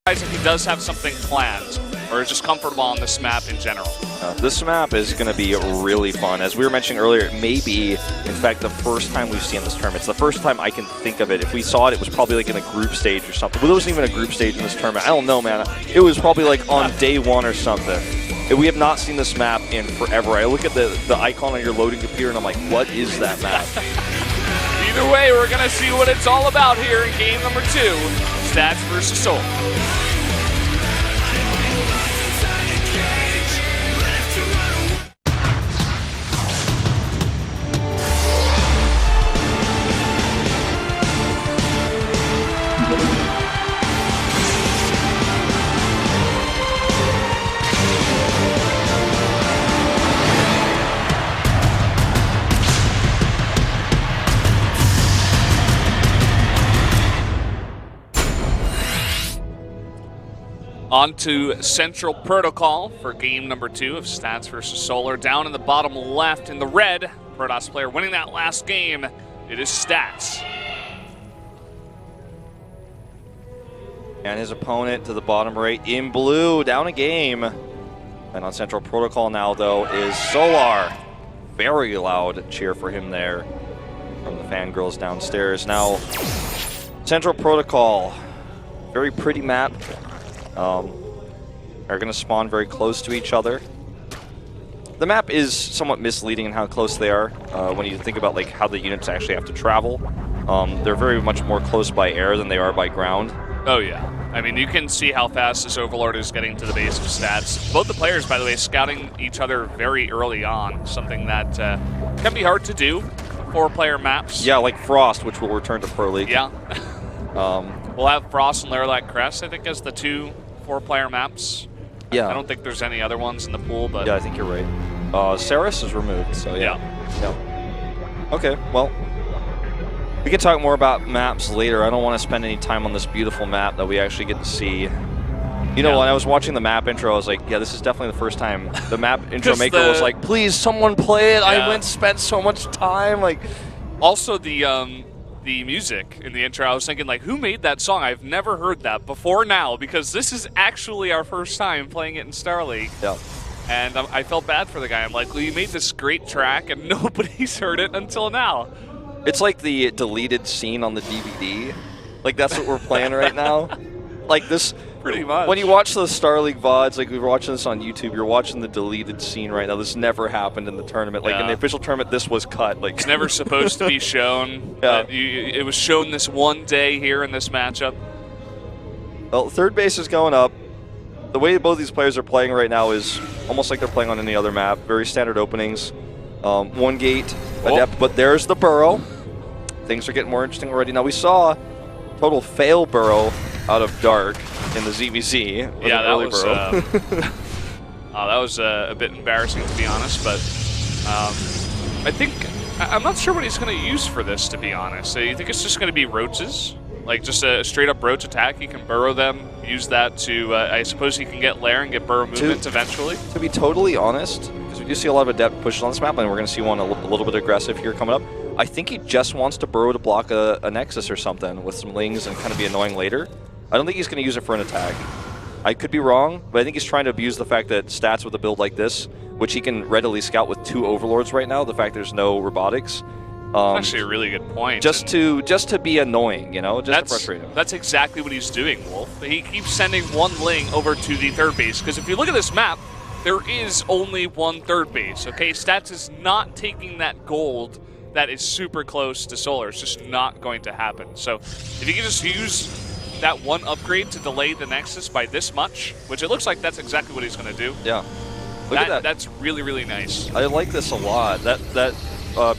if he does have something planned or is just comfortable on this map in general. This map is going to be really fun. As we were mentioning earlier, it may be, in fact, the first time we've seen this tournament. It's the first time I can think of it. If we saw it, it was probably like in a group stage or something. Well, there wasn't even a group stage in this tournament. I don't know, man. It was probably like on day one or something. We have not seen this map in forever. I look at the icon on your loading computer and I'm like, what is that map? Either way, we're going to see what it's all about here in game number 2, Stats versus Soul. On to Central Protocol for game number 2 of Stats versus Solar. Down in the bottom left in the red, Protoss player winning that last game, it is Stats. And his opponent to the bottom right in blue, down a game. And on Central Protocol now, though, is Solar. Very loud cheer for him there from the fangirls downstairs. Now, Central Protocol, very pretty map. Are going to spawn very close to each other. The map is somewhat misleading in how close they are when you think about like how the units actually have to travel. They're very much more close by air than they are by ground. Oh yeah. I mean, you can see how fast this Overlord is getting to the base of Stats. Both the players, by the way, scouting each other very early on, something that can be hard to do for player maps. Yeah, like Frost, which will return to Pro League. Yeah. We'll have Frost and Lairlac Crest, I think, as the 2 4-player maps. Yeah. I don't think there's any other ones in the pool, but... Yeah, I think you're right. Saris is removed, so yeah. Okay, well, we can talk more about maps later. I don't want to spend any time on this beautiful map that we actually get to see. You know, when I was watching the map intro, I was like, yeah, this is definitely the first time the map intro maker was like, please, someone play it. Yeah. I spent so much time. Like, also, the music in the intro, I was thinking, like, who made that song? I've never heard that before now, because this is actually our first time playing it in Star League. Yeah. And I felt bad for the guy. I'm like, well, you made this great track, and nobody's heard it until now. It's like the deleted scene on the DVD. Like, that's what we're playing right now. Like, this... Pretty much. When you watch the Star League VODs, like we were watching this on YouTube, you're watching the deleted scene right now. This never happened in the tournament. Like in the official tournament, this was cut. Like it's never supposed to be shown. Yeah. It was shown this one day here in this matchup. Well, third base is going up. The way both these players are playing right now is almost like they're playing on any other map. Very standard openings. One gate, adept, but there's the burrow. Things are getting more interesting already. Now we saw total fail burrow out of Dark in the ZVZ. Yeah, that was a bit embarrassing, to be honest, but I think, I'm not sure what he's going to use for this, to be honest. You think it's just going to be roaches? Like just a straight-up roach attack? He can burrow them, use that to, I suppose he can get lair and get burrow movement eventually? To be totally honest, because we do see a lot of adept pushes on this map, and we're going to see one a little bit aggressive here coming up. I think he just wants to burrow to block a Nexus or something with some lings and kind of be annoying later. I don't think he's going to use it for an attack. I could be wrong, but I think he's trying to abuse the fact that Stats with a build like this, which he can readily scout with 2 Overlords right now, the fact there's no robotics. Actually a really good point. Just to be annoying, you know, just to frustrate him. That's exactly what he's doing, Wolf. He keeps sending one ling over to the third base, because if you look at this map, there is only one third base, okay? Stats is not taking that gold that is super close to Solar. It's just not going to happen. So if you can just use that one upgrade to delay the Nexus by this much, which it looks like that's exactly what he's going to do. Yeah. Look at that. That's really, really nice. I like this a lot. That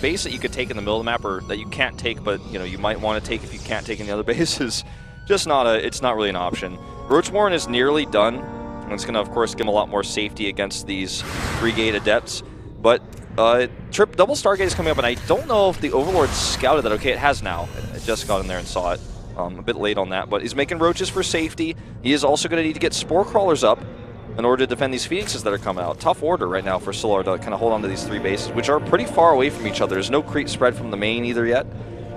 base that you could take in the middle of the map, or that you can't take, but you know you might want to take if you can't take any other bases, just not it's not really an option. Roachborn is nearly done, and it's going to, of course, give him a lot more safety against these 3-gate adepts. But double Stargate is coming up, and I don't know if the Overlord scouted that. Okay, it has now. I just got in there and saw it. A bit late on that, but he's making roaches for safety. He is also going to need to get Spore Crawlers up in order to defend these Phoenixes that are coming out. Tough order right now for Solar to kind of hold on to these 3 bases, which are pretty far away from each other. There's no creep spread from the main either yet.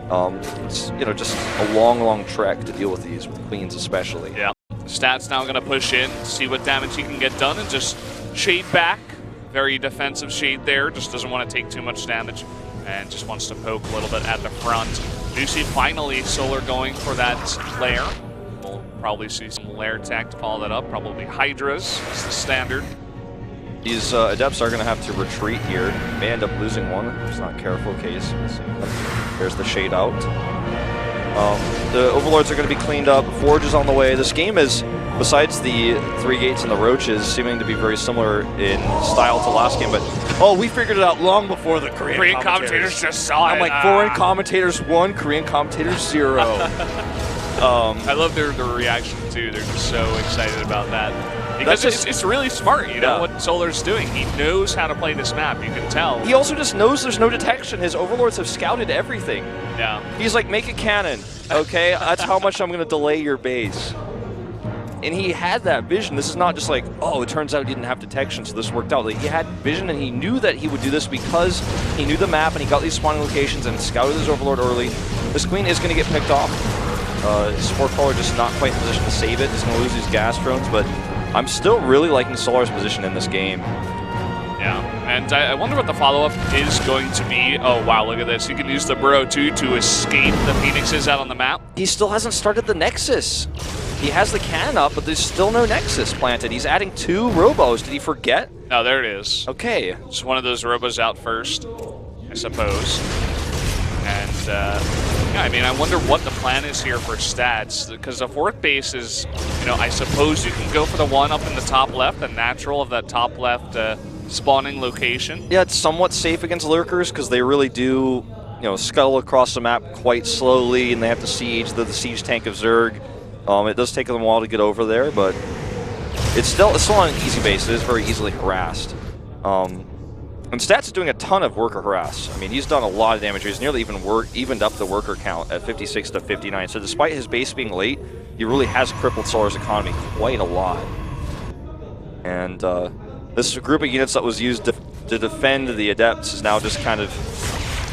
It's, you know, just a long, long trek to deal with these, with Queens especially. Yeah. Stats now going to push in, see what damage he can get done, and just shade back. Very defensive shade there, just doesn't want to take too much damage, and just wants to poke a little bit at the front. You see finally Solar going for that lair. We'll probably see some lair tech to follow that up, probably Hydras, it's the standard. These Adepts are going to have to retreat here. May end up losing one if it's not careful case. There's the shade out. The Overlords are going to be cleaned up. Forge is on the way. This game is, besides the 3 gates and the roaches, seeming to be very similar in style to last game. But, oh, we figured it out long before the Korean commentators just saw it. I'm like, foreign commentators 1, Korean commentators 0. I love their reaction, too. They're just so excited about that. Because it's really smart, you know, what Solar's doing. He knows how to play this map, you can tell. He also just knows there's no detection. His Overlords have scouted everything. Yeah. He's like, make a cannon, okay? That's how much I'm going to delay your base. And he had that vision. This is not just like, oh, it turns out he didn't have detection, so this worked out. Like, he had vision, and he knew that he would do this because he knew the map, and he got these spawning locations, and scouted his Overlord early. This Queen is going to get picked off. Sport Caller just not quite in position to save it. He's going to lose these gas drones, but I'm still really liking Solar's position in this game. Yeah, and I wonder what the follow-up is going to be. Oh, wow, look at this. You can use the Burrow, too, to escape the Phoenixes out on the map. He still hasn't started the Nexus. He has the cannon up, but there's still no Nexus planted. He's adding 2 Robos. Did he forget? Oh, there it is. Okay. Just one of those Robos out first, I suppose. And, yeah, I mean, I wonder what the plan is here for Stats, because the 4th base is, you know, I suppose you can go for the one up in the top left, the natural of that top left spawning location. Yeah, it's somewhat safe against lurkers, because they really do, you know, scuttle across the map quite slowly, and they have to siege the siege tank of Zerg. It does take them a while to get over there, but it's still on an easy base. It is very easily harassed. And Stats is doing a ton of worker harass. I mean, he's done a lot of damage. He's nearly evened up the worker count at 56 to 59. So despite his base being late, he really has crippled Solar's economy quite a lot. And this group of units that was used to defend the Adepts is now just kind of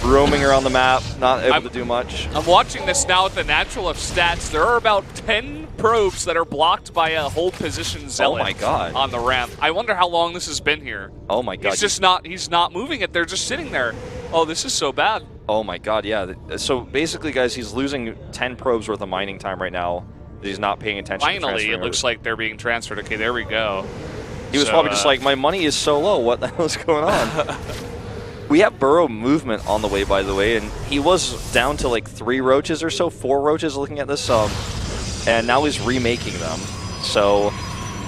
roaming around the map, not able to do much. I'm watching this now with the natural of Stats. There are about 10 probes that are blocked by a hold position Zealot. Oh my god. On the ramp. I wonder how long this has been here. Oh my god. He's not moving it. They're just sitting there. Oh, this is so bad. Oh my god, yeah. So basically, guys, he's losing 10 probes worth of mining time right now. He's not paying attention. Finally, it looks like they're being transferred. Okay, there we go. He was probably just like, my money is so low. What the hell is going on? We have Burrow movement on the way, by the way, and he was down to like 3 roaches or so, 4 roaches looking at this, and now he's remaking them. So,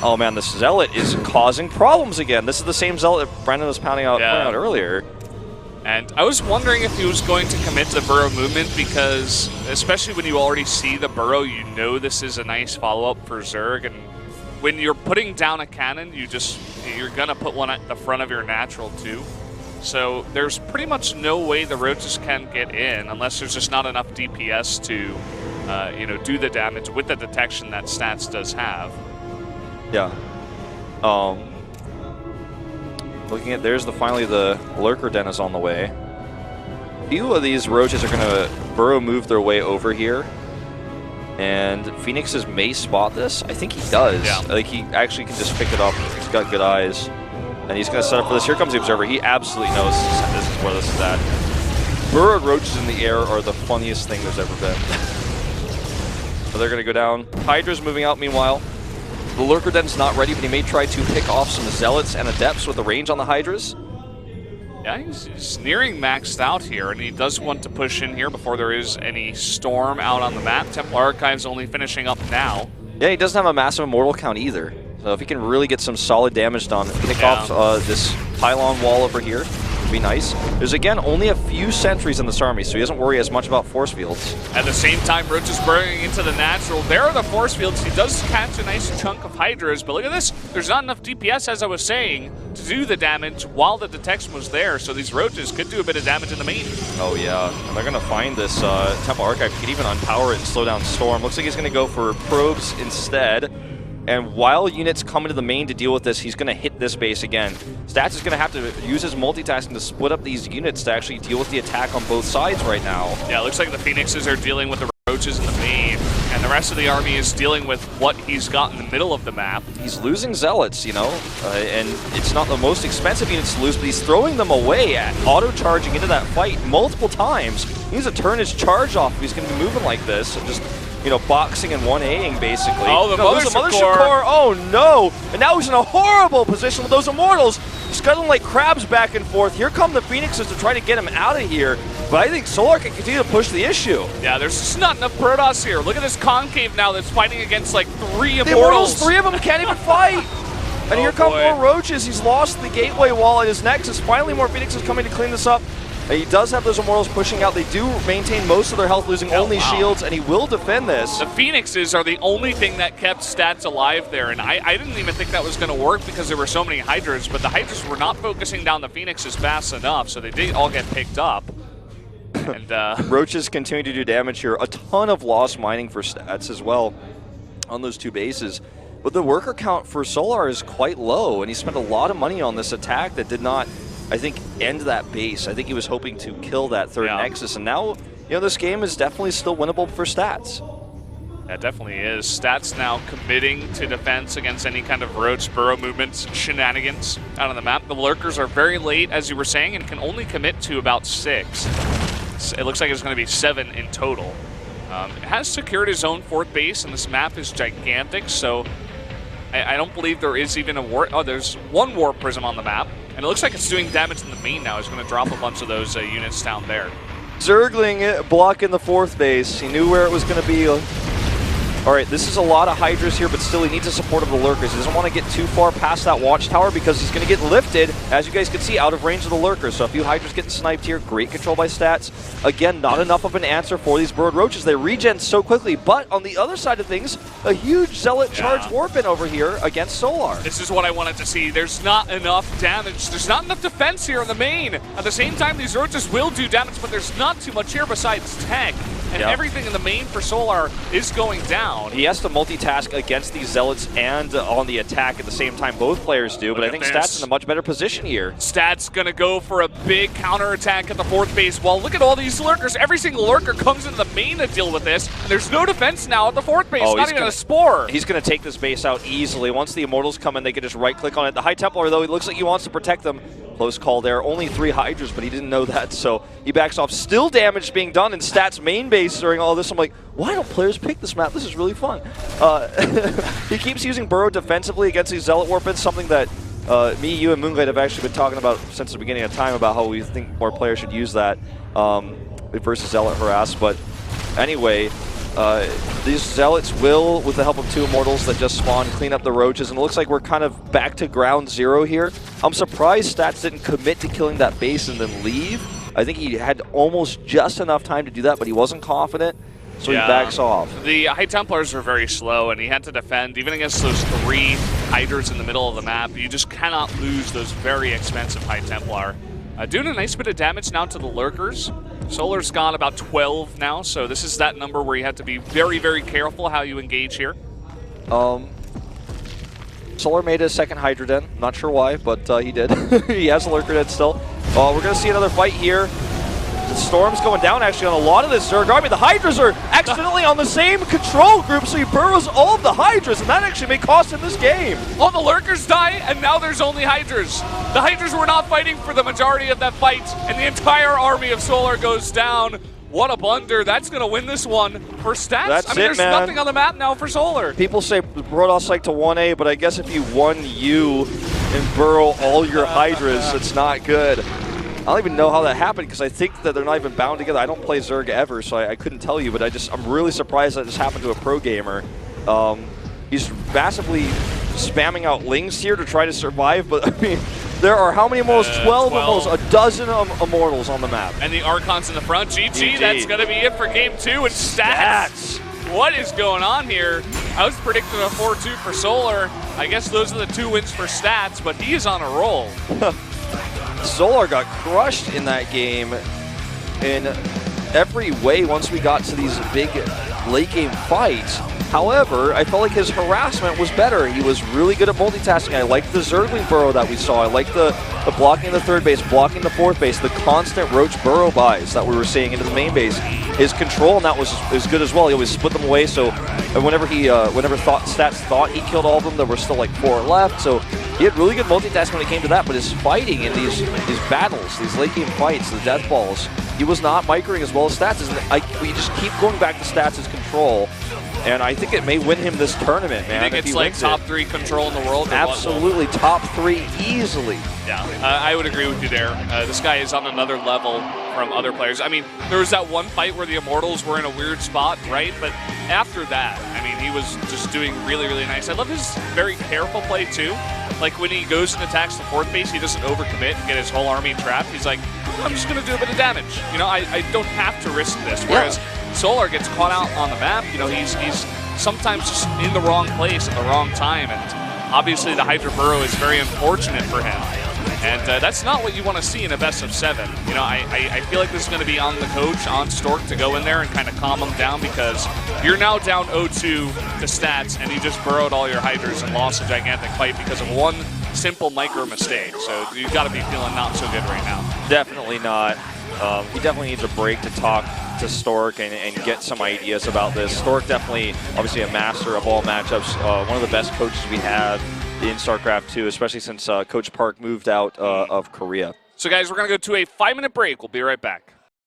oh man, this Zealot is causing problems again. This is the same Zealot that Brendan was pointing out earlier. And I was wondering if he was going to commit to the Burrow movement because, especially when you already see the Burrow, you know this is a nice follow-up for Zerg, and when you're putting down a cannon, you're gonna put one at the front of your natural too. So there's pretty much no way the roaches can get in unless there's just not enough DPS to, you know, do the damage with the detection that Stats does have. Yeah. Looking at finally the lurker den is on the way. A few of these roaches are gonna Burrow move their way over here, and Phoenixes may spot this. I think he does. Yeah. Like he actually can just pick it up. He's got good eyes. And he's going to set up for this. Here comes the Observer. He absolutely knows this is where this is at. Burrowed roaches in the air are the funniest thing there's ever been. So they're going to go down. Hydra's moving out meanwhile. The Lurker Den's not ready, but he may try to pick off some Zealots and Adepts with the range on the Hydras. Yeah, he's nearing maxed out here, and he does want to push in here before there is any storm out on the map. Templar Archive's only finishing up now. Yeah, he doesn't have a massive immortal count either. So if he can really get some solid damage done, pick off this pylon wall over here, would be nice. There's, again, only a few sentries in this army, so he doesn't worry as much about force fields. At the same time, Roach is burrowing into the natural. There are the force fields. He does catch a nice chunk of Hydras, but look at this. There's not enough DPS, as I was saying, to do the damage while the detection was there, so these Roaches could do a bit of damage in the main. Oh, yeah. And they're going to find this Temple Archive. He can even unpower it and slow down Storm. Looks like he's going to go for probes instead. And while units come into the main to deal with this, he's going to hit this base again. Stats is going to have to use his multitasking to split up these units to actually deal with the attack on both sides right now. Yeah, it looks like the Phoenixes are dealing with the Roaches in the main, and the rest of the army is dealing with what he's got in the middle of the map. He's losing Zealots, you know, and it's not the most expensive units to lose, but he's throwing them away, auto-charging into that fight multiple times. He needs to turn his charge off if he's going to be moving like this, and just, you know, boxing and 1Aing basically. Oh, the Mothership Core. Oh no! And now he's in a horrible position with those Immortals scuttling like crabs back and forth. Here come the Phoenixes to try to get him out of here. But I think Solar can continue to push the issue. Yeah, there's just not enough Protoss here. Look at this Concave now that's fighting against like 3 Immortals. The Immortals, 3 of them can't even fight. And here come more Roaches. He's lost the gateway wall at his Nexus. Finally, more Phoenixes coming to clean this up. He does have those Immortals pushing out. They do maintain most of their health, losing only shields, and he will defend this. The Phoenixes are the only thing that kept Stats alive there, and I didn't even think that was going to work because there were so many Hydras, but the Hydras were not focusing down the Phoenixes fast enough, so they did all get picked up. And Roaches continue to do damage here. A ton of lost mining for Stats as well on those 2 bases. But the worker count for Solar is quite low, and he spent a lot of money on this attack that did not, I think, end that base. I think he was hoping to kill that 3rd Nexus, and now, you know, this game is definitely still winnable for Stats. That definitely is. Stats now committing to defense against any kind of Roach burrow movements, shenanigans out on the map. The Lurkers are very late, as you were saying, and can only commit to about 6. It looks like it's going to be 7 in total. It has secured his own 4th base, and this map is gigantic, so I don't believe there is even a war. Oh, there's 1 Warp Prism on the map, and it looks like it's doing damage in the main now. It's going to drop a bunch of those units down there. Zergling blocking the 4th base. He knew where it was going to be. All right, this is a lot of Hydras here, but still he needs the support of the Lurkers. He doesn't want to get too far past that watchtower because he's going to get lifted, as you guys can see, out of range of the Lurkers. So a few Hydras getting sniped here. Great control by Stats. Again, not enough of an answer for these Burrowed Roaches. They regen so quickly, but on the other side of things, a huge Zealot charge warp-in over here against Solar. This is what I wanted to see. There's not enough damage. There's not enough defense here in the main. At the same time, these Roaches will do damage, but there's not too much here besides tech. And everything in the main for Solar is going down. He has to multitask against these Zealots and on the attack at the same time. Both players do, but I think Stats in a much better position here. Stats going to go for a big counterattack at the 4th base. Well, look at all these Lurkers. Every single Lurker comes into the main to deal with this. And there's no defense now at the 4th base, not even a Spore. He's going to take this base out easily. Once the Immortals come in, they can just right-click on it. The High Templar, though, he looks like he wants to protect them. Close call there. Only 3 Hydras, but he didn't know that, so he backs off. Still damage being done in Stats' main base during all this. I'm like, why don't players pick this map? This is really fun. He keeps using Burrow defensively against these Zealot Warp-ins, something that me, you, and Moonglade have actually been talking about since the beginning of time about how we think more players should use that versus Zealot Harass. But anyway, these Zealots will, with the help of 2 Immortals that just spawned, clean up the Roaches, and it looks like we're kind of back to ground zero here. I'm surprised Stats didn't commit to killing that base and then leave. I think he had almost just enough time to do that, but he wasn't confident, so he backs off. The High Templars are very slow, and he had to defend, even against those 3 Hydras in the middle of the map. You just cannot lose those very expensive High Templar. Doing a nice bit of damage now to the Lurkers. Solar's got about 12 now, so this is that number where you have to be very, very careful how you engage here. Solar made a 2nd Hydra Den. Not sure why, but he did. He has a Lurker Den still. We're going to see another fight here. The Storm's going down actually on a lot of this Zerg army. The Hydras are accidentally on the same control group, so he burrows all of the Hydras, and that actually may cost him this game. All the Lurkers die, and now there's only Hydras. The Hydras were not fighting for the majority of that fight, and the entire army of Solar goes down. What a blunder. That's going to win this one for Stats. There's nothing on the map now for Solar. People say Protoss like to 1A, but I guess if you 1U and burrow all your Hydras, it's not good. I don't even know how that happened because I think that they're not even bound together. I don't play Zerg ever, so I couldn't tell you, but I'm really surprised that this happened to a pro gamer. He's massively spamming out Lings here to try to survive, but I mean, there are how many Immortals? 12 Immortals, a dozen Immortals on the map. And the Archons in the front. GG, that's going to be it for game 2. And Stats. What is going on here? I was predicting a 4-2 for Solar. I guess those are the 2 wins for Stats, but he is on a roll. Solar got crushed in that game in every way once we got to these big late game fights. However, I felt like his harassment was better. He was really good at multitasking. I liked the Zergling burrow that we saw. I liked the blocking the third base, blocking the fourth base, the constant Roach burrow buys that we were seeing into the main base. His control on that was good as well. He always split them away, so whenever Stats thought he killed all of them, there were still like 4 left. So he had really good multitasking when it came to that, but his fighting in these battles, these late game fights, the death balls, he was not microing as well as Stats. We just keep going back to Stats' control, and I think it may win him this tournament, man. You think it's like top 3 control in the world? Absolutely, top 3 easily. Yeah, I would agree with you there. This guy is on another level from other players. I mean, there was that one fight where the Immortals were in a weird spot, right? But after that, I mean, he was just doing really, really nice. I love his very careful play, too. Like, when he goes and attacks the fourth base, he doesn't overcommit and get his whole army trapped. He's like, I'm just going to do a bit of damage. You know, I don't have to risk this. Whereas Solar gets caught out on the map. You know, he's sometimes just in the wrong place at the wrong time. And obviously the Hydra Burrow is very unfortunate for him. And that's not what you want to see in a best of 7. You know, I feel like this is going to be on the coach, on Stork, to go in there and kind of calm him down, because you're now down 0-2 to Stats, and you just burrowed all your Hydras and lost a gigantic fight because of one simple micro mistake. So you've got to be feeling not so good right now. Definitely not. He definitely needs a break to talk to Stork and get some ideas about this. Stork definitely, obviously, a master of all matchups. One of the best coaches we have in StarCraft 2, especially since Coach Park moved out of Korea. So, guys, we're going to go to a 5-minute break. We'll be right back.